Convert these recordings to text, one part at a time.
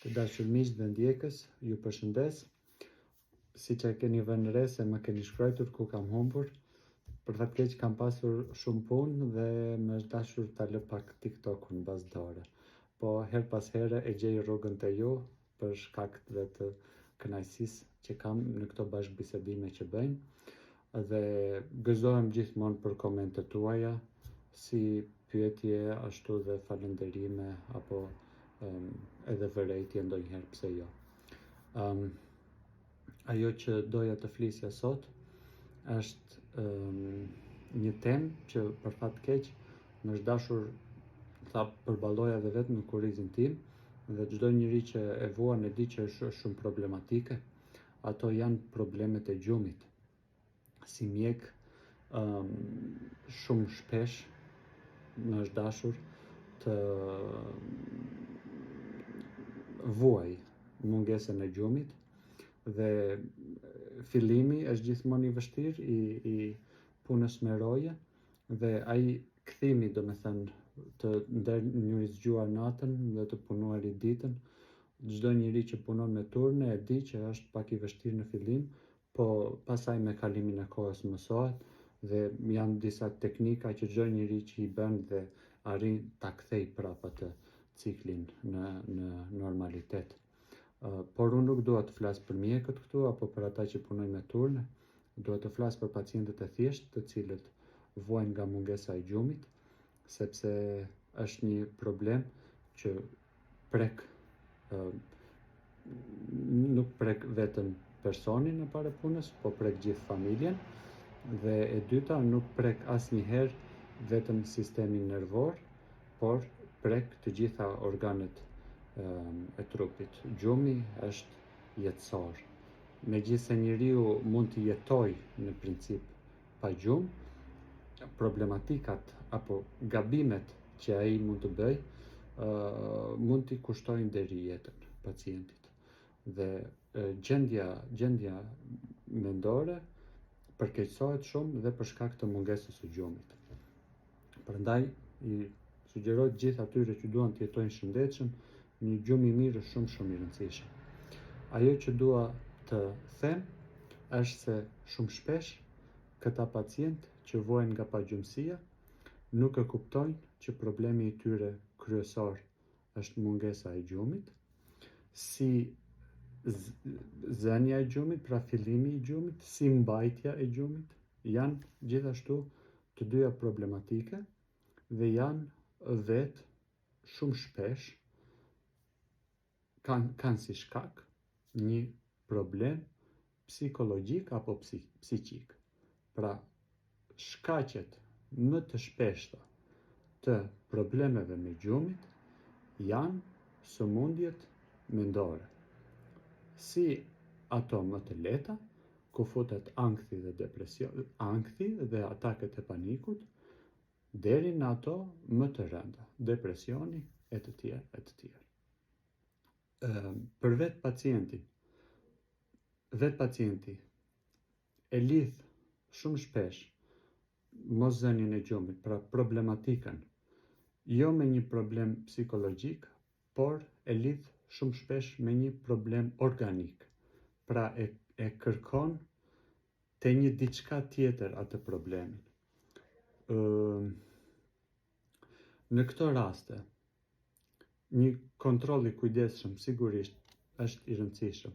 Të dashur miq dhe ndjekës, ju përshëndes. Siç e keni vënë re se më keni shkruar ku kam humbur, për fat keq kam pasur shumë punë dhe më është dashur ta lë pak TikTokun bazëdore. Po her pas here e gjej rrugën te ju për shkak të kënaqësisë që kam në këto bashkëbisedime që bëjmë dhe gëzohem gjithmonë për komentet tuaja, si pyetje ashtu dhe falënderime apo edhe vërejtje ndonjëherë pse jo. Ajo që doja të flisja sot është një temë që për fat keq më është dashur ta përballoja edhe vetëm në kurrizin tim dhe çdo njeri që e vuan e di që është shumë problematike. Ato janë problemet e gjumit. Si mjek shumë shpesh më është dashur të vuaj mungesën e gjumit dhe fillimi është gjithmonë i vështirë i punës me roje dhe ai kthimi, domethënë të një zgjuar natën dhe të punuarit ditën. Çdo njeri që punon me turne e di që është pak i vështirë në fillim, po pastaj me kalimin e kohës mësohet dhe janë disa teknika që çdo njeri që i bën dhe arrin ta kthej prapë atë ciklin në normalitet. Por unë nuk dua të flas për mjekët këtu apo për ata që punojnë me turne, dua të flas për pacientët e thjeshtë, të cilët vuajnë nga mungesa e gjumit, sepse është një problem që nuk prek vetëm personin e pare punës, po prek gjithë familjen, dhe e dyta nuk prek asnjëherë vetëm sistemin nervor, por prek të gjitha organet e trupit. Gjumi është jetësor. Megjithëse njeriu mund të jetojë në princip pa gjumë, problematikat apo gabimet që ai mund të bëjë mund t'i kushtojnë deri jetën pacientit. Dhe gjendja mendore përkeqësohet shumë dhe për shkak të mungesës së gjumit. Prandaj i sugjeroj gjithë atyre që duan të jetojnë shëndetshëm, një gjumë i mirë është shumë i rëndësishëm. Ajo që dua të them është se shumë shpesh këta pacient që vuajnë nga pagjumësia nuk e kuptojnë që problemi i tyre kryesor është mungesa e gjumit, si zënia e gjumit, pra fillimi i gjumit, si mbajtja e gjumit, janë gjithashtu të dyja problematike dhe janë vetë shumë shpesh kanë si shkak një problem psikologjik apo psiqik. Pra, shkaqet më të shpeshta të problemeve me gjumit janë sëmundjet mendore. Si ato më të lehta, ku futet ankthi dhe depresion, ankthi dhe ataket e panikut, deri në ato më të rënda, depresioni e të tjerë. Për vetë pacienti e lidh shumë shpesh moszënien e gjumit, pra problematikën, jo me një problem psikologjik, por e lidh shumë shpesh me një problem organik. Pra e kërkon te një diçka tjetër atë problemin. Në këto raste, një kontroll i kujdesshëm sigurisht është i rëndësishëm,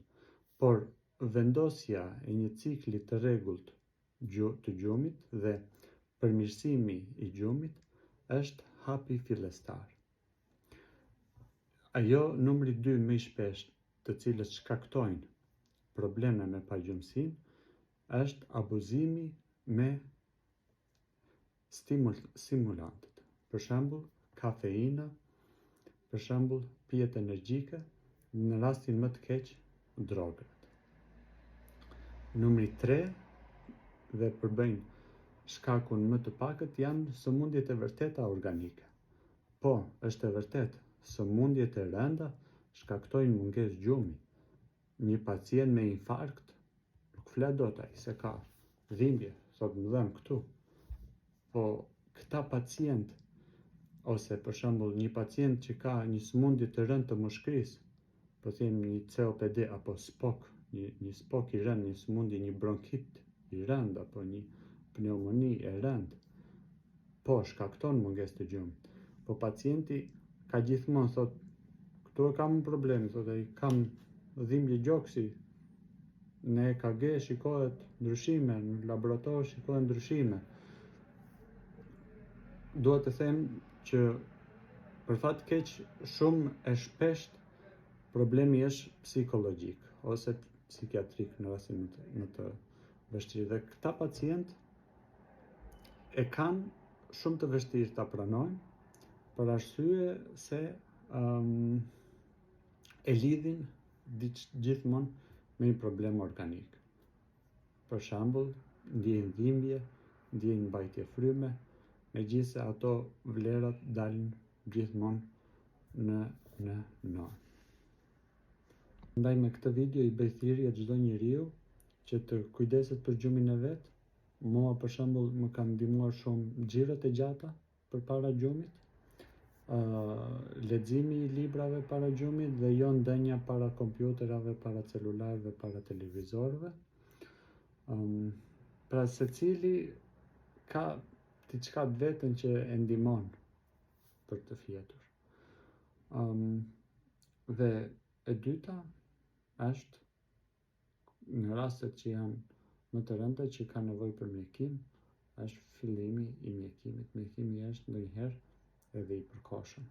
por vendosja e një cikli të rregullt të gjumit dhe përmirësimi i gjumit është hapi fillestar. Ajo numri 2 më i shpesh të cilët shkaktojnë probleme me pagjumësinë është abuzimi me stimulantët. Për shembull, kafeina, për shembull, pijet energjike, në rastin më të keq, drogët. Numri 3 dhe përbëjnë shkakun më të pakët janë sëmundjet e vërteta organike. Po, është e vërtet, sëmundjet e rënda shkaktojnë mungesë gjumi. Një pacient me infarkt nuk flet dot ai se ka dhimbje, thot më dhem këtu. Po këta pacient ose për shembull një pacient që ka një sëmundje të rëndë të mushkërisë, po them një COPD apo SPOK, një SPOK i rënd, një sëmundje, një bronkit i rënd apo një pneumoni e rënd, po shkakton mungesë të gjumit. Po pacienti ka gjithmonë thot, këtu e kam un problem, thot ai, kam dhimbje gjoksi, në EKG shikohet ndryshime, në laborator shikohet ndryshime. Dua të them që për fat keq shumë e shpesht problemi është psikologjik ose psikiatrik në rastin më të vështirë, dhe këta pacient e kanë shumë të vështirë ta pranojnë për arsye se e lidhin gjithmonë me një problem organik. Për shembull, ndjejnë dhimbje, ndjejnë mbajtje fryme, megjithëse ato vlerat dalin gjithmonë në normë. Prandaj me këtë video i bëj thirrje çdo njeriu që të kujdeset për gjumin e vet. Mua për shembull më kanë ndihmuar shumë xhirët e gjata përpara gjumit, leximi i librave para gjumit dhe jo ndenja para kompjuterave, para celularëve, para televizorëve. Pra secili ka diçka të vetën që e ndihmon për të fjetur. Dhe e dyta është në rastet që janë më të rënda që ka nevojë për mjekim, është fillimi i mjekimit. Mjekimi është ndonjëherë edhe i përkohshëm.